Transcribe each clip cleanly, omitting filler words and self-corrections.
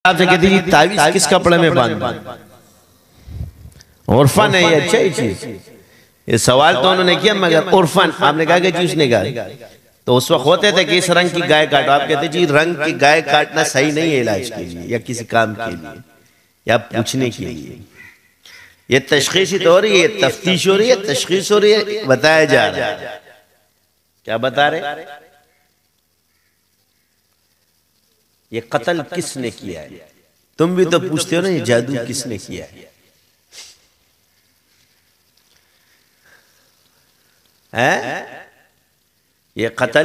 आपसे कहती जी तावीज किस कपड़े में बांध उर्फन है ये अच्छी चीज। ये सवाल तो उन्होंने किया मगर उर्फन आपने कहा कि जी उसने कहा तो उस वक्त होते थे कि इस रंग की गाय काटो, आप कहते जी रंग की गाय काटना सही नहीं है इलाज के लिए या किसी काम के लिए या पूछने के लिए। ये तशखीस तो हो रही है, तफ्तीश हो रही है, तशखीस हो रही है, बताया जा रहा है। क्या बता रहे? ये कत्ल किसने किया है? तुम भी तो पूछते हो ना ये जादू किसने किया है? ये कत्ल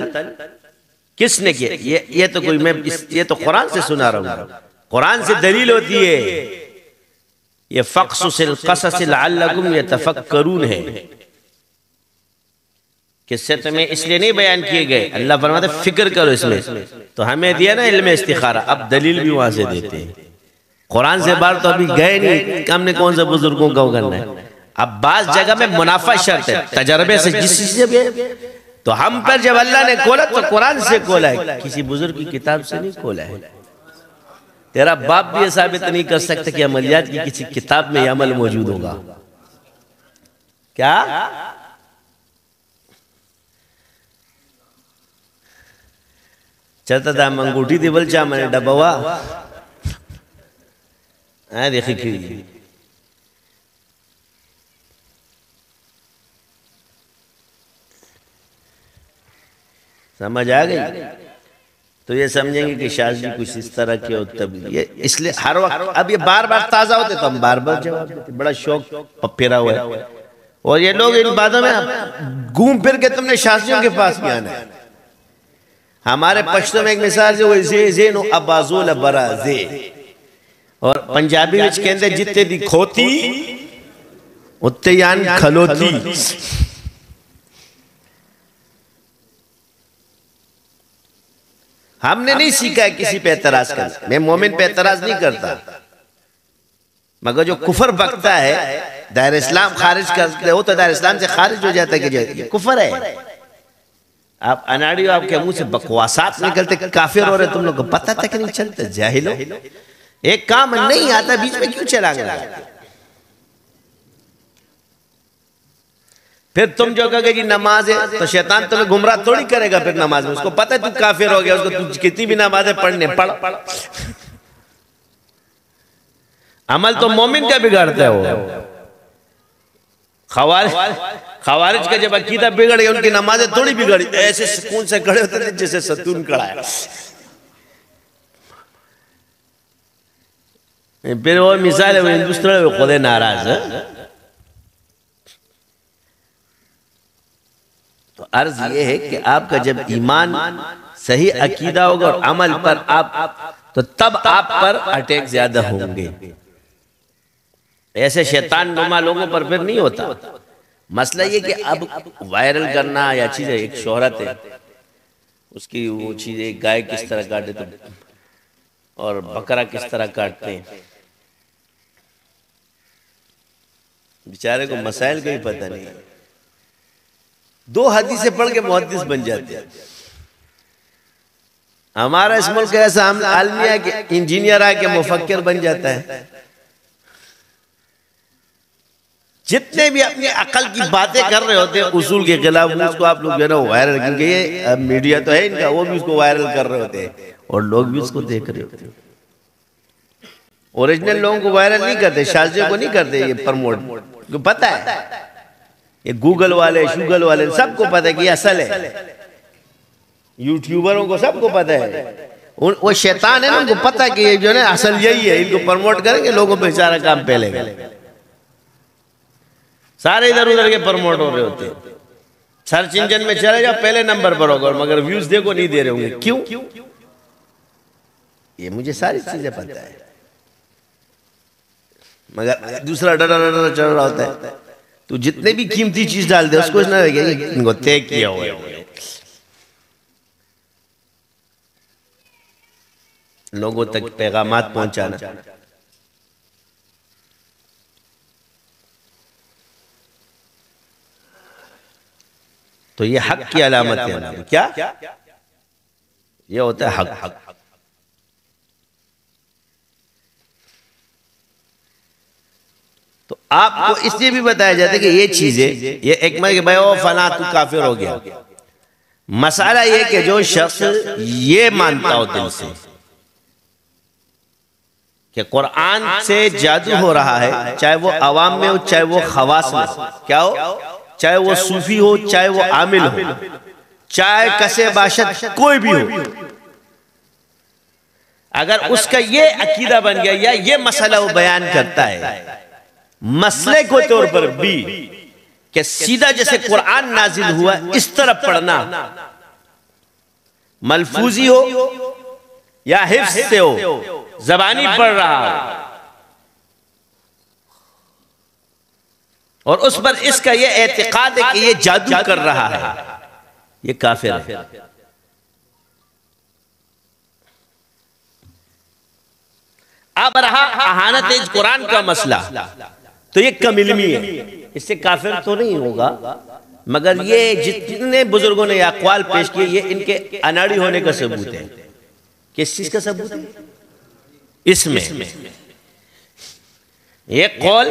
किसने किया? ये तो कोई मैं ये तो कुरान से सुना रहा हूं, कुरान से दलील होती है। ये फ़क़्सुसिल क़सस लअल्लकुम यतफ़क्करून है। किससे तुम्हें इसलिए नहीं बयान किए गए, अल्लाह फरमाते फिक्र करो इसमें। तो हमें दिया ना इल्म इस्तिखारा, अब दलील भी वहां से देते हैं। कुरान से बाहर तो अभी गए नहीं, हमने कौन से बुजुर्गों का करना है। अब बाज जगह में मुनाफा शर्त है, तजर्बे से जिस चीज से तो हम पर जब अल्लाह ने खोला तो कुरान से खोला है, किसी बुजुर्ग की किताब से नहीं खोला है। तेरा बाप भी ये साबित नहीं कर सकता कि अमलियात की किसी किताब में अमल मौजूद होगा। क्या चलता था मंगूठी थी बल चा मैंने डबवा देखी समझ आ गई। तो ये समझेंगे कि शायद जी कुछ इस तरह के होते तब ये इसलिए हर वक्त अब ये बार बार ताजा होते तो हम बार बार जवाब देते। बड़ा शौक फेरा हुआ है और ये लोग इन बातों में घूम फिर के तुमने शास्त्रियों के पास भी आना है। हमारे पश्तो में एक मिसाल जो जे नो अबाजुल बराजे और पंजाबी में कहते जितने दी खोती उत्ते यान खलोती। हमने नहीं सीखा है किसी पे एतराज कर, मैं मोमिन पे एतराज नहीं करता, मगर जो कुफर बकता है दायरे इस्लाम खारिज करते हो तो दायरे इस्लाम से खारिज हो जाता है कि ये कुफर है। आप अनाड़ी आपके मुंह से बकवासात निकलते काफिर हो रहे, तुम लोग को पता तक नहीं चलता। जाहिलो एक काम नहीं आता बीच में क्यों चला गया? फिर तुम जो कहोगे कि नमाज है तो शैतान तुम्हें गुमराह थोड़ी करेगा। फिर नमाज में उसको पता है तू काफिर हो गया, उसको तू कितनी भी नमाजें पढ़ने पढ़ अमल तो मोमिन का बिगाड़ता है वो। खवारिज का जब अकीदा बिगड़ गया उनकी नमाजें थोड़ी बिगड़ी, ऐसे सुकून से खड़े होते थे जैसे सतून खड़ा है। फिर वो मिसाल है वो हिंदुस्तान में खुद नाराज है। तो अर्ज ये है कि आपका जब ईमान सही अकीदा होगा और अमल पर आप तो तब आप पर अटैक ज्यादा होंगे। ऐसे शैतान नुमा लोगों पर फिर नहीं होता। मसला ये कि अब वायरल करना या चीजें एक शोहरत है उसकी, वो चीजें गाय किस तरह काटे तो और बकरा किस तरह काटते हैं, बेचारे को मसाइल का ही पता नहीं। दो हदीसें पढ़ के मुहद्दिस बन जाते हैं। हमारा इस मुल्क ऐसा हम आलमी है कि इंजीनियर आके मुफक्किर बन जाता है। जितने भी अपनी अकल की बातें कर रहे होते हैं उसूल के खिलाफ, उसको आप लोग जो ना वायरल, क्योंकि ये मीडिया तो है इनका, वो भी उसको वायरल कर रहे होते हैं और लोग भी उसको देख रहे होते हैं। ओरिजिनल लोगों को वायरल नहीं करते, शास्त्रियों को नहीं करते ये प्रमोट। पता है ये गूगल वाले शूगल वाले सबको पता है कि असल है, यूट्यूबरों को सबको पता है। वो शैतान है ना, उनको पता है कि ये जो है असल यही है, इनको प्रमोट करेंगे लोगों पे सारा काम फैलेगा। सारे इधर उधर के प्रमोट हो रहे होते हैं। सर्च इंजन में चले जाओ पहले नंबर पर होगा, मगर व्यूज देखो नहीं दे रहे होंगे। क्यों? ये मुझे सारी चीजें पता है, मगर दूसरा डर चल रहा होता है। तो जितने भी कीमती चीज डाल दे उसको ना इनको तय किया हुआ है। लोगों तक पैगामात पहुंचाना। तो ये हक की अलामत है। क्या ये होता है हक। आपको इसलिए भी बताया जाता है कि ये चीजें, ये एक मर के भाई ओ फला तू काफिर हो गया। मसाला ये कि जो शख्स ये मानता हो दिल से कि कुरान से जादू हो रहा है, चाहे वो अवाम में हो चाहे वो खवास में हो, क्या हो, चाहे वो सूफी हो चाहे वो आमिल हो, चाहे कसे बाशत कोई भी हो, अगर उसका ये अकीदा बन गया या ये मसला वो बयान करता है मसले को तौर पर भी कि सीधा जैसे कुरान नाजिल हुआ इस तरह पढ़ना, मलफूजी हो या हिफ्ज से हो, ज़बानी पढ़ रहा हो, और उस पर इसका ये एतिकाद है कि ये जादू कर रहा है, ये काफिर है। अब रहा अहानत कुरान का मसला, तो ये कम इल्मी है, इससे काफिर तो नहीं होगा, मगर ये जितने बुजुर्गों ने अक़वाल पेश किए ये इनके अनाड़ी होने का सबूत है। किस चीज का सबूत है? इसमें ये कौल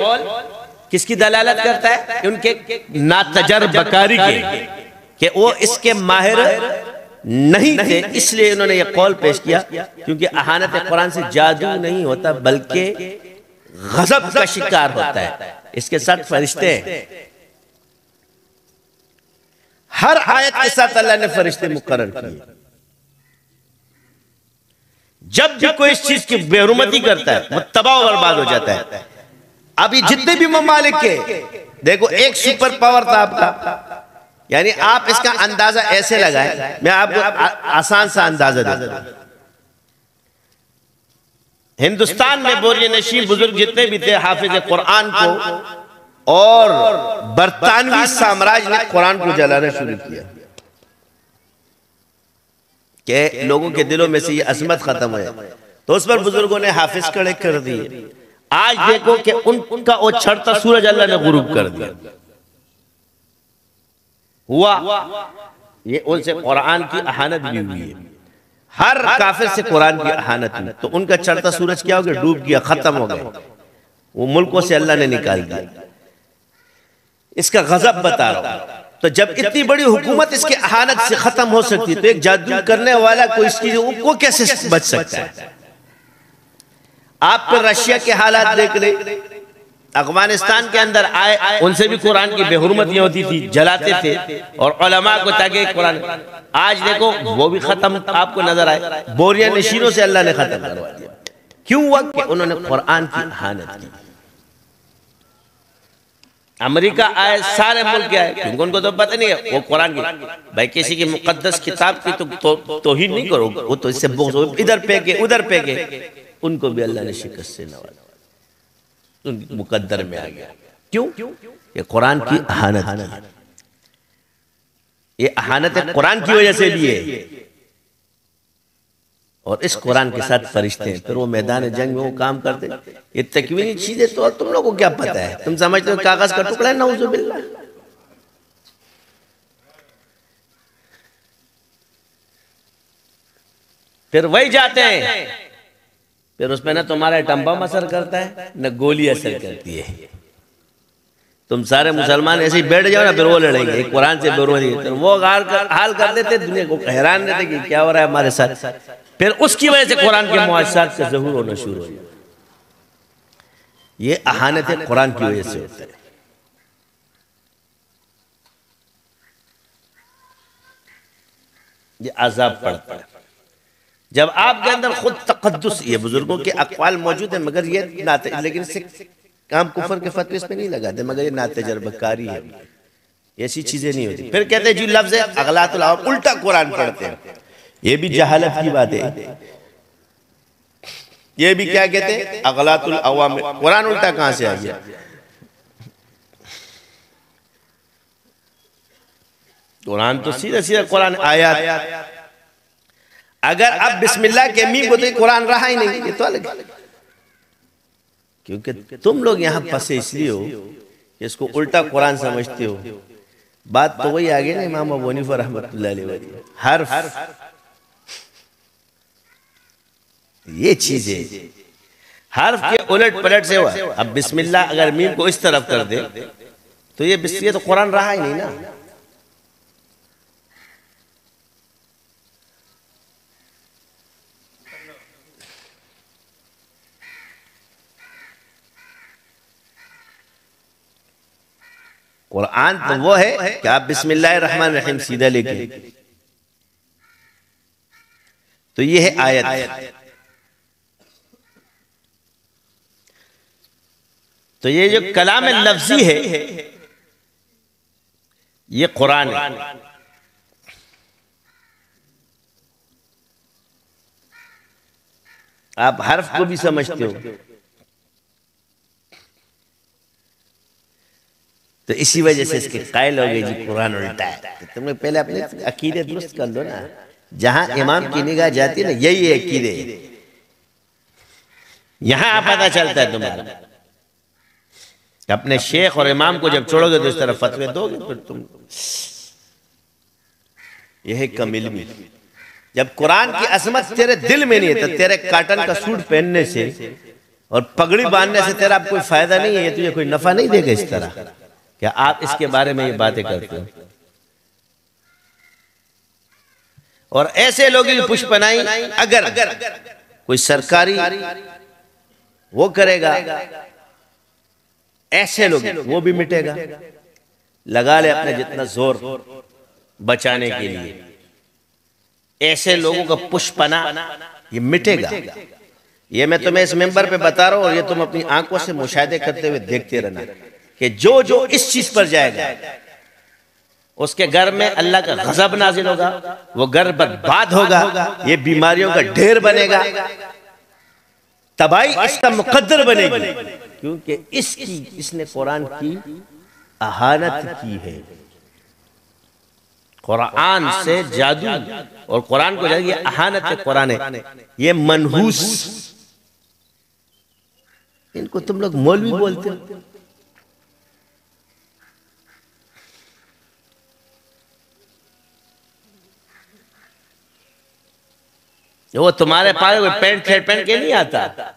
किसकी दलालत करता है? उनके नातजर्बकारी के, कि वो इसके माहिर नहीं थे, इसलिए उन्होंने ये कौल पेश किया, क्योंकि अहानत कुरान से जादू नहीं होता बल्कि गज़ब का शिकार होता है। इसके साथ फरिश्ते हैं, हर आयत के साथ अल्लाह ने फरिश्ते मुकर्रर किए। जब भी कोई इस चीज की बेहुरमती करता है वो तबाह बर्बाद हो जाता है। अभी जितने भी ममालिक के देखो, एक सुपर पावर था आपका, यानी आप इसका अंदाजा ऐसे लगाएं, मैं आपको आसान सा अंदाजा देता हूं। हिंदुस्तान में बोरिया नशीं बुजुर्ग जितने भी थे हाफिज कुरान को, और बरतानवी साम्राज्य ने कुरान को जलाना शुरू किया कि लोगों के दिलों में से ये अजमत खत्म हो जाए, तो उस पर बुजुर्गों ने हाफिज खड़े कर दिए। आज देखो कि उनका वो छड़ता सूरज अल्लाह ने गुरूब कर दिया। हुआ ये उनसे कुरान की अहानत भी हुई है, हर काफिर से कुरान की अहानत हुई, तो उनका चढ़ता सूरज क्या हो गया? डूब गया, खत्म हो गया, वो मुल्कों से अल्लाह ने निकाल दिया। इसका गजब बता रहा हूं। तो जब इतनी बड़ी हुकूमत इसके अहानत से खत्म हो सकती है, तो एक जादू करने वाला कोई इसकी वो कैसे बच सकता है? आप फिर रशिया के हालात देख ले, अफगानिस्तान के अंदर आए, उनसे भी कुरान की बेहुरमतियां होती थी, जलाते थे और उलमा को ताकि कुरान। आज देखो वो भी खत्म आपको नजर आए, बोरिया नशीनों से अल्लाह ने खत्म करवा दिया। क्यों हुआ? कि उन्होंने कुरान की अहानत की। अमेरिका आए, सारे मुल्क आए, क्योंकि उनको तो पता नहीं है वो कुरान की, भाई किसी की मुकद्दस किताब की तो ही नहीं करो, वो तो इससे इधर फेंके उधर फेंके, उनको भी अल्लाह ने शिकस्त से नवाजा, उनके मुकद्दर में आ गया। क्यों? ये कुरान की अहानत, ये अहानत कुरान की वजह से भी है। और इस कुरान के साथ फरिश्ते हैं, फिर वो मैदान जंग में वो काम करते। ये तकवीनी चीजें तो तुम लोगों को क्या पता है? तुम समझते हो कागज का टुकड़ा है, नाउज़ुबिल्लाह। फिर वही जाते हैं, फिर उसमें ना तुम्हारा टम्बम असर करता है न गोली असर करती है। तुम सारे मुसलमान ऐसे ही बैठ जाओ ना, फिर वो लड़ेंगे कुरान से बेरुमती, वो हाल कर देते, दुनिया को हैरान रहते कि क्या हो रहा है हमारे साथ। फिर उसकी वजह से कुरान के मुआजिज़ात का ज़हूर होना शुरू हो जाए। ये अहानत कुरान की वजह से होता है। ये अज़ाब पड़ता है जब आपके अंदर खुद तक़द्दुस, ये बुजुर्गों के अक़वाल मौजूद है, मगर ये लेकिन इससे काम कुफर के फतवे इस पे नहीं लगाते, मगर ये नातजर्बकारी है, ऐसी चीजें नहीं होती। फिर कहते हैं जी लफ्ज़ अगलातुल अवाम, उल्टा कुरान पढ़ते हैं, ये भी जहालत की बात है। ये भी क्या कहते हैं? अगलातुल अवाम, कुरान उल्टा कहां से आ गया? कुरान तो सीधा सीधा कुरान आयात। अगर अब बिस्मिल्लाह के मीम को, तो कुरान रहा ही नहीं, ये तो अलग। क्योंकि तुम लोग यहाँ फंसे इसलिए हो कि इसको उल्टा कुरान समझते हो। बात तो वही आ गई ना इमाम अबू हनीफा रहमतुल्लाह अलैहि, हर्फ, ये चीजें हर्फ के उलट पलट से हुआ। अब बिस्मिल्लाह अगर मीम को इस तरफ कर दे तो ये तो कुरान रहा ही नहीं ना। कुरान तो वो है कि आप बिस्मिल्लाहिर रहमानिर रहीम सीधा लेके, तो ये है आयत। तो ये जो कलाम लफ्जी है ये कुरान है। आप हर्फ को भी समझते हो, तो इसी वजह से इसके कायल हो गए जी कुरान उल्टा है। तो तुम लोग पहले अपने अकीदे दुरुस्त कर लो ना। जहां इमाम की निगाह जाती है ना, यही है अकीदे, यहां पता चलता है तुम्हारा। अपने शेख और इमाम को जब छोड़ोगे तो इस तरह फतवे दोगे, फिर तुम यह कम इल्मी। जब कुरान की असमत तेरे दिल में नहीं है तो तेरे काटन का सूट पहनने से और पगड़ी बांधने से तेरा कोई फायदा नहीं है, तुझे कोई नफा नहीं देगा। इस तरह क्या आप इसके बारे में ये बातें करते हो? और ऐसे लोग पुष्पनाई अगर कोई सरकारी वो करेगा, ऐसे लोग वो भी मिटेगा। लगा ले अपने जितना जोर बचाने के लिए, ऐसे लोगों का पुष्पना ये मिटेगा। ये मैं तुम्हें इस मेंबर पे बता रहा हूं और ये तुम अपनी आंखों से मुशाहिदे करते हुए देखते रहना कि जो जो इस चीज पर जाएगा उसके घर में अल्लाह का गजब नाजिल होगा, वो घर बर्बाद होगा, ये बीमारियों का ढेर बनेगा, तबाही इसका मुकद्दर बनेगी, क्योंकि इसने कुरान की अहानत की है। कुरान से जादू और कुरान को जादू, ये अहानत है। कुरान है ये मनहूस। इनको तुम लोग मौलवी बोलते हो। वो तुम्हारे पास पैंट शर्ट पहन के नहीं आता।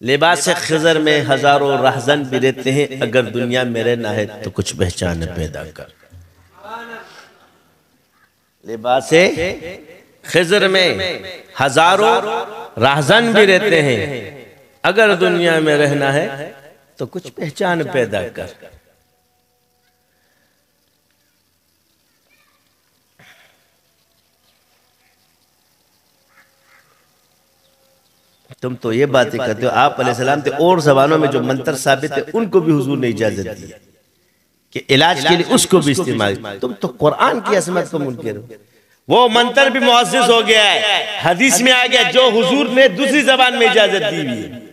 लिबास से खिजर में हजारों रहजन भी रहते हैं, अगर दुनिया में रहना है तो कुछ पहचान पैदा कर। लिबास से खिजर में हजारों रहजन भी रहते हैं, अगर दुनिया में रहना है तो कुछ पहचान पैदा कर। तुम तो ये बातें करते हो। आप अलैहिस्सलाम थे और जबानों में जो मंत्र साबित है उनको भी हुजूर ने इजाजत दी कि इलाज के लिए उसको भी इस्तेमाल। तुम तो कुरान की असमत को मुनकिर हो। वो मंत्र भी मुअज़्ज़ज़ हो गया है, हदीस में आ गया, जो हुजूर ने दूसरी जबान में इजाजत दी हुई है।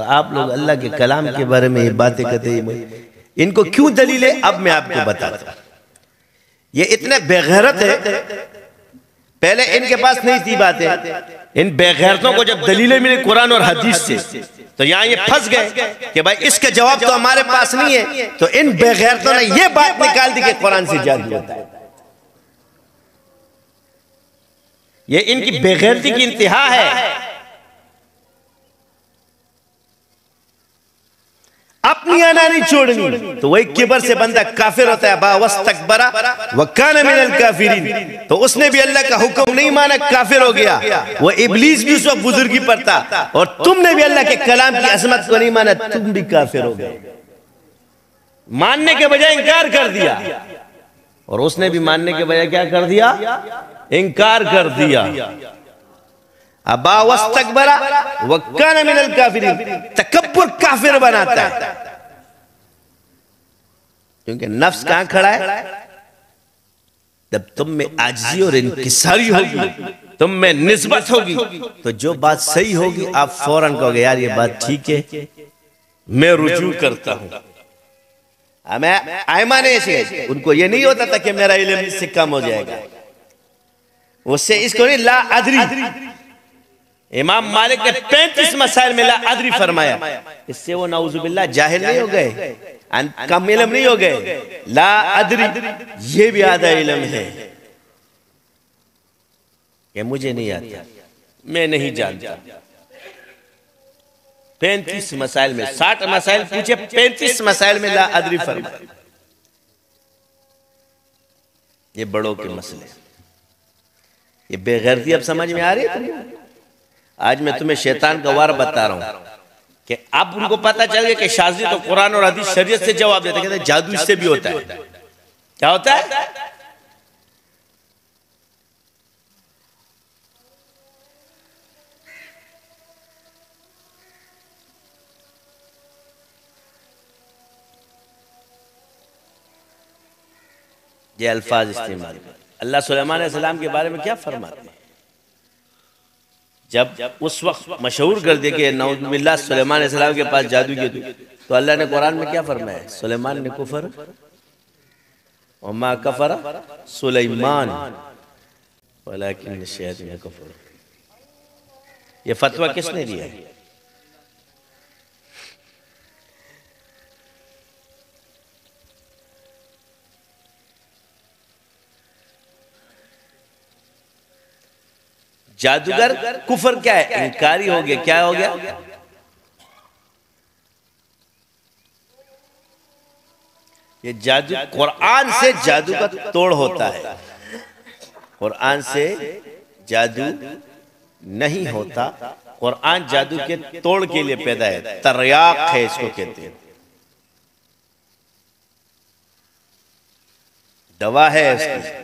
आप लोग अल्लाह के कलाम के बारे में ये बातें करते हैं, इनको क्यों दलील है अब मैं आपको बताता हूं। ये इतने बेगैरत है, पहले इनके पास नहीं थी बातें। इन बेगैरतों को जब दलीलें मिली कुरान और हदीस से, तो यहां ये फंस गए कि भाई इसका जवाब तो हमारे पास नहीं है। तो इन बेगैरतों ने ये बात निकाल दी कि कुरान से जादू होता है। ये इनकी बेगैरती की इंतहा है। अपनी आना नहीं छोड़नी, तो वही किबर से बंदा काफिर होता है। बावस्तकबरा व कान मिनल काफिरीन, तो उसने भी अल्लाह का हुक्म नहीं माना, काफिर हो गया। वो इब्लीस भी उस वक्त बुजुर्गी पर था, और तुमने भी अल्लाह के कलाम की असमत को नहीं माना, तुम भी काफिर हो गए। मानने के बजाय इनकार कर दिया, और उसने भी मानने के बजाय क्या कर दिया? इनकार कर दिया। अबा वस्तकबरा व कान मिनल काफिरीन, तकब्बुर काफिर बनाता है। क्योंकि नफ्स कहां खड़ा है? जब तुम में आजिज़ी और इनकिसारी होगी, तुम में निस्बत होगी, तो जो बात सही होगी आप फौरन कहोगे यार ये बात ठीक है, मैं रुजू करता हूं। मैं आयमाने से उनको ये नहीं होता था कि मेरा इल्म इससे कम हो जाएगा, उससे इसको नहीं ला अदरी। इमाम मालिक ने 35 मसाइल में ला अदरी फरमाया, इससे वो नाउजुबिल्लाह जाहिल नहीं हो गए, कम इल्म नहीं हो गए। ला अदरी ये भी आधा इल्म है। कि मुझे नहीं आता, मैं नहीं जानता। 35 मसाइल में 60 मसाइल पूछे, 35 मसाइल में ला अदरी फरमाया। ये बड़ों के मसले, ये बेगैरती अब समझ में आ रही है तुम्हें? आज मैं तुम्हें शैतान का वार बता रहा हूं कि अब उनको पता चल गया कि शाज़ी तो कुरान और हदीस शरीयत से जवाब देते, कहते जादू इससे भी होता है। क्या होता है? ये अल्फाज इस्तेमाल। अल्लाह सुलेमान अलैहिस्सलाम के बारे में क्या फरमाते हैं? जब उस वक्त मशहूर कर दिया कि नऊज़ुबिल्लाह सुलेमान अलैहिस्सलाम के पास जादू की, तो अल्लाह ने कुरान में क्या फरमाया? सुलेमान ने कुफर व मा कफर सुलेमान वलाकिन शयतान कफर। ये फतवा किसने दिया है? जादूगर कुफर क्या है? इनकारी हो गया। क्या हो गया? ये जादू, कुरान से जादू का तोड़ होता है। कुरान से जादू नहीं होता। कुरान जादू के तोड़ के लिए पैदा है। तर्याक है इसको कहते हैं, दवा है इसकी,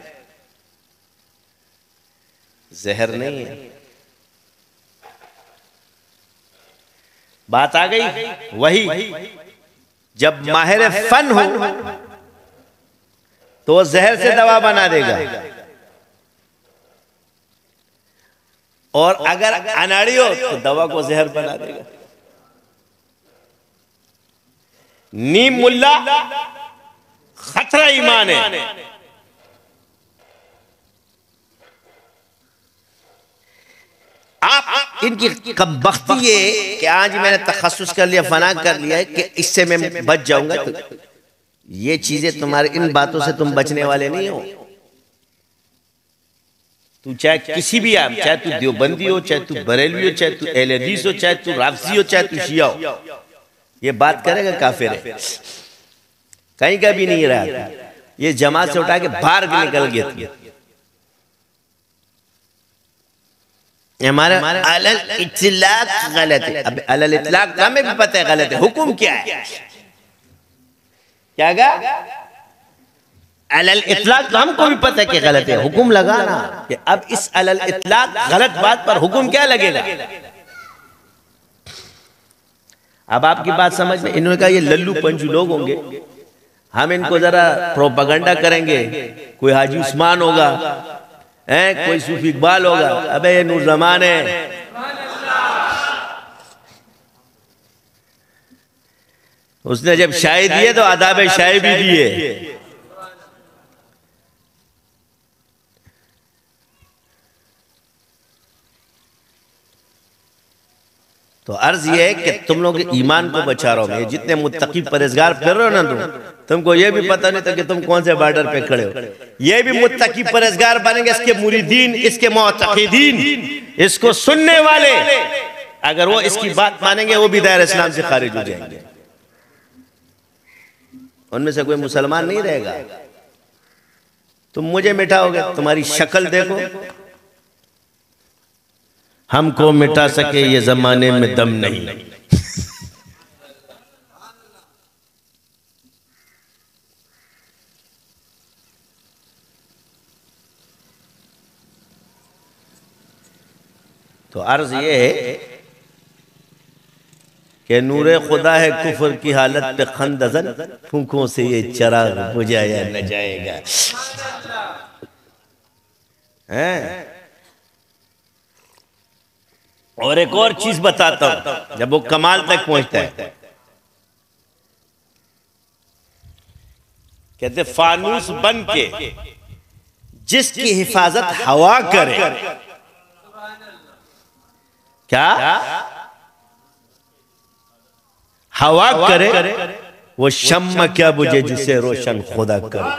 जहर नहीं है। बात आ गई वही, जब माहिर फन हो तो वो जहर से दवा बना देगा, और अगर अनाड़ी हो तो दवा को जहर बना देगा। नीम मुल्ला खतरा ईमान है। आप इनकी कमबख्ती ये कि आज मैंने तखस्सुस कर लिया, फना कर लिया है कि इससे मैं बच जाऊंगा, तो ये चीजें तुम्हारे, इन बातों से तुम बचने वाले नहीं हो। तू चाहे किसी भी आप, चाहे तू देवबंदी हो, चाहे तू बरेलवी हो, चाहे तू अहले हदीस हो, चाहे तू राफजी हो, चाहे तू शिया हो, ये बात करेगा काफिर है, कहीं का भी नहीं रहा। ये जमात से उठा के बाहर निकल गया। हमारा अलल इत्लाक गलत है। अब अलल इत्लाक हमें भी पता है गलत है, हुक्म क्या है? क्या कहा? अलल इत्लाक हमको भी पता है कि गलत है, हुक्म लगाना कि अब इस अलल इत्लाक गलत बात पर हुक्म क्या लगेगा? अब आपकी बात समझ में, इन्होंने कहा ये लल्लू पंजू लोग होंगे, हम इनको जरा प्रोपेगेंडा करेंगे, कोई हाजी उस्मान होगा, कोई सूफी इकबाल होगा। अबे ये नूर जमान है, उसने जब शायरी दिए तो आदाब शायरी भी दिए। तो अर्ज ये है कि तुम लोग ईमान को बचा रहे हो। जितने मुत्तकी परहेजगार फिर रहे हो ना, तुमको ये भी पता नहीं था कि तुम कौन से बॉर्डर पे खड़े हो। ये भी मुत्तकी परहेजगार बनेंगे, इसके मुरीदीन, इसके मुअतक़िदीन, इसको सुनने वाले, अगर वो इसकी बात मानेंगे वो भी दायरे इस्लाम से खारिज हो जाएंगे। उनमें से कोई मुसलमान नहीं रहेगा। तुम मुझे मिटाओगे, तुम्हारी शक्ल देखो, हमको मिटा सके ये जमाने में दम नहीं। तो अर्ज ये है कि नूरे खुदा है कुफर की हालत पे खंदजन, फूंकों से ये चराग बुझाया न जाएगा। हैं? और एक और चीज बताता हूं, जब वो कमाल तक पहुंचता है, कहते फानूस बन के जिसकी हिफाजत हवा करे, क्या हवा करे, वो शम्म क्या बुझे जिसे रोशन खुदा करे।